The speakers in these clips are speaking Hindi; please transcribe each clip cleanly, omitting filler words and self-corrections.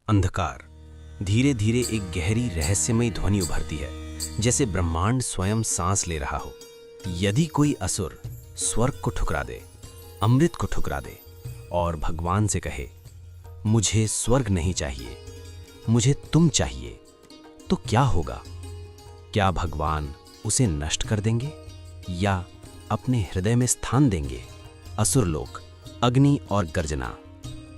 अंधकार। धीरे धीरे एक गहरी रहस्यमयी ध्वनि उभरती है, जैसे ब्रह्मांड स्वयं सांस ले रहा हो। यदि कोई असुर स्वर्ग को ठुकरा दे, अमृत को ठुकरा दे और भगवान से कहे, मुझे स्वर्ग नहीं चाहिए, मुझे तुम चाहिए, तो क्या होगा? क्या भगवान उसे नष्ट कर देंगे या अपने हृदय में स्थान देंगे? असुरलोक, अग्नि और गर्जना,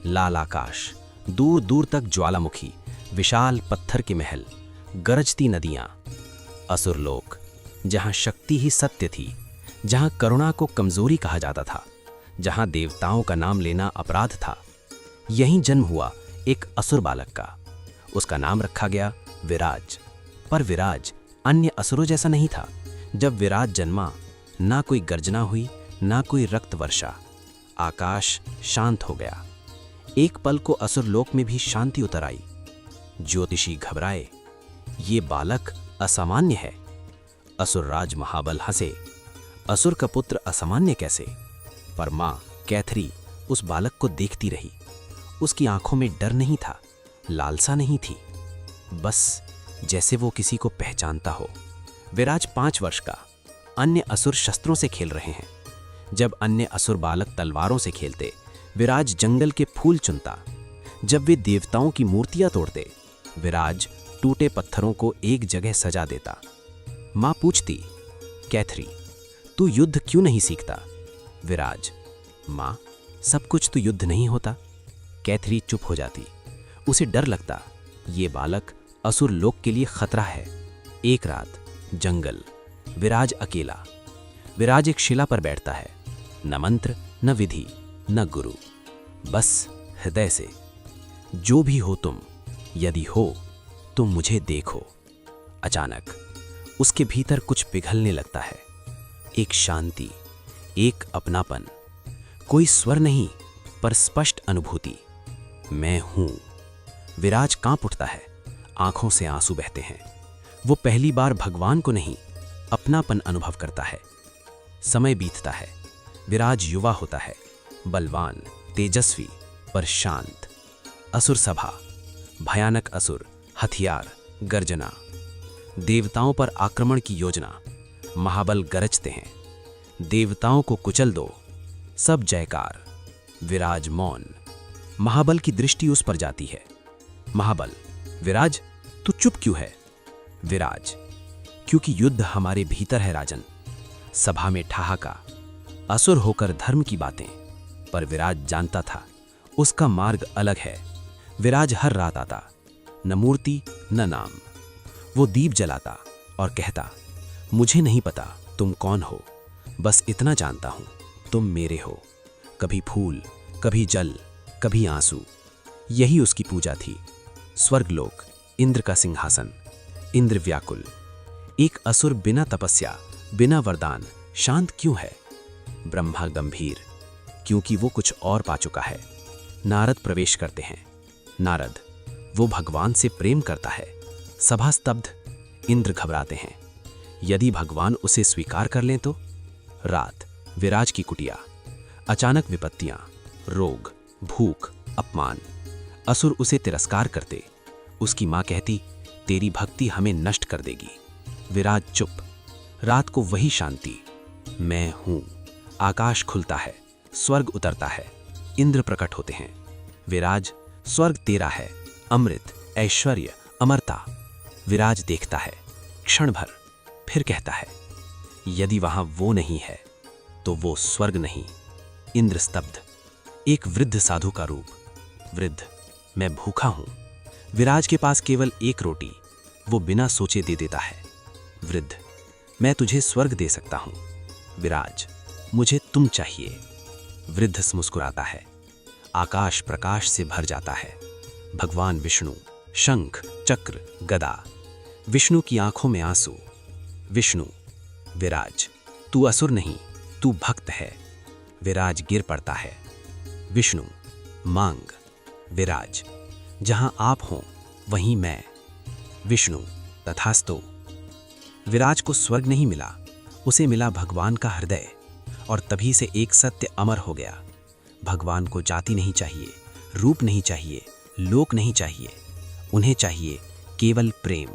लाल आकाश, दूर दूर तक ज्वालामुखी, विशाल पत्थर के महल, गरजती नदियां। असुरलोक, जहां शक्ति ही सत्य थी, जहां करुणा को कमजोरी कहा जाता था, जहां देवताओं का नाम लेना अपराध था। यहीं जन्म हुआ एक असुर बालक का। उसका नाम रखा गया विराज। पर विराज अन्य असुरों जैसा नहीं था। जब विराज जन्मा, ना कोई गर्जना हुई, ना कोई रक्त वर्षा। आकाश शांत हो गया। एक पल को असुरलोक में भी शांति उतर आई। ज्योतिषी घबराए, ये बालक असामान्य है। असुरराज महाबल हंसे, असुर का पुत्र असामान्य कैसे? पर मां कैथरी उस बालक को देखती रही। उसकी आंखों में डर नहीं था, लालसा नहीं थी, बस जैसे वो किसी को पहचानता हो। विराज 5 वर्ष का। अन्य असुर शस्त्रों से खेल रहे हैं। जब अन्य असुर बालक तलवारों से खेलते, विराज जंगल के फूल चुनता। जब वे देवताओं की मूर्तियां तोड़ते, विराज टूटे पत्थरों को एक जगह सजा देता। मां पूछती, कैथरी, तू युद्ध क्यों नहीं सीखता? विराज, मां, सब कुछ तो युद्ध नहीं होता। कैथरी चुप हो जाती। उसे डर लगता, ये बालक असुर लोक के लिए खतरा है। एक रात, जंगल, विराज अकेला। विराज एक शिला पर बैठता है। न मंत्र, न विधि, न गुरु, बस हृदय से। जो भी हो तुम, यदि हो तो मुझे देखो। अचानक उसके भीतर कुछ पिघलने लगता है। एक शांति, एक अपनापन। कोई स्वर नहीं, पर स्पष्ट अनुभूति। मैं हूं। विराज कांप उठता है। आंखों से आंसू बहते हैं। वो पहली बार भगवान को नहीं, अपनापन अनुभव करता है। समय बीतता है। विराज युवा होता है, बलवान, तेजस्वी, पर शांत। असुर सभा, भयानक असुर, हथियार, गर्जना, देवताओं पर आक्रमण की योजना। महाबल गरजते हैं, देवताओं को कुचल दो। सब जयकार। विराज मौन। महाबल की दृष्टि उस पर जाती है। महाबल, विराज, तू चुप क्यों है? विराज, क्योंकि युद्ध हमारे भीतर है राजन। सभा में ठहाका। असुर होकर धर्म की बातें। पर विराज जानता था, उसका मार्ग अलग है। विराज हर रात आता, न मूर्ति न नाम। वो दीप जलाता और कहता, मुझे नहीं पता तुम कौन हो, बस इतना जानता हूं, तुम मेरे हो। कभी फूल, कभी जल, कभी आंसू। यही उसकी पूजा थी। स्वर्गलोक, इंद्र का सिंहासन। इंद्र व्याकुल। एक असुर बिना तपस्या, बिना वरदान शांत क्यों है? ब्रह्मा गंभीर, क्योंकि वो कुछ और पा चुका है। नारद प्रवेश करते हैं। नारद, वो भगवान से प्रेम करता है। सभा स्तब्ध। इंद्र घबराते हैं। यदि भगवान उसे स्वीकार कर लें तो? रात, विराज की कुटिया। अचानक विपत्तियां, रोग, भूख, अपमान। असुर उसे तिरस्कार करते। उसकी मां कहती, तेरी भक्ति हमें नष्ट कर देगी। विराज चुप। रात को वही शांति। मैं हूं। आकाश खुलता है, स्वर्ग उतरता है, इंद्र प्रकट होते हैं। विराज, स्वर्ग तेरा है, अमृत, ऐश्वर्य, अमरता। विराज देखता है क्षण भर, फिर कहता है, यदि वहां वो नहीं है तो वो स्वर्ग नहीं। इंद्र स्तब्ध। एक वृद्ध साधु का रूप। वृद्ध, मैं भूखा हूं। विराज के पास केवल एक रोटी, वो बिना सोचे दे देता है। वृद्ध, मैं तुझे स्वर्ग दे सकता हूं। विराज, मुझे तुम चाहिए। वृद्ध मुस्कुराता है। आकाश प्रकाश से भर जाता है। भगवान विष्णु, शंख, चक्र, गदा। विष्णु की आंखों में आंसू। विष्णु, विराज, तू असुर नहीं, तू भक्त है। विराज गिर पड़ता है। विष्णु, मांग। विराज, जहां आप हो वहीं मैं। विष्णु, तथास्तु। विराज को स्वर्ग नहीं मिला, उसे मिला भगवान का हृदय। और तभी से एक सत्य अमर हो गया। भगवान को जाति नहीं चाहिए, रूप नहीं चाहिए, लोक नहीं चाहिए, उन्हें चाहिए केवल प्रेम।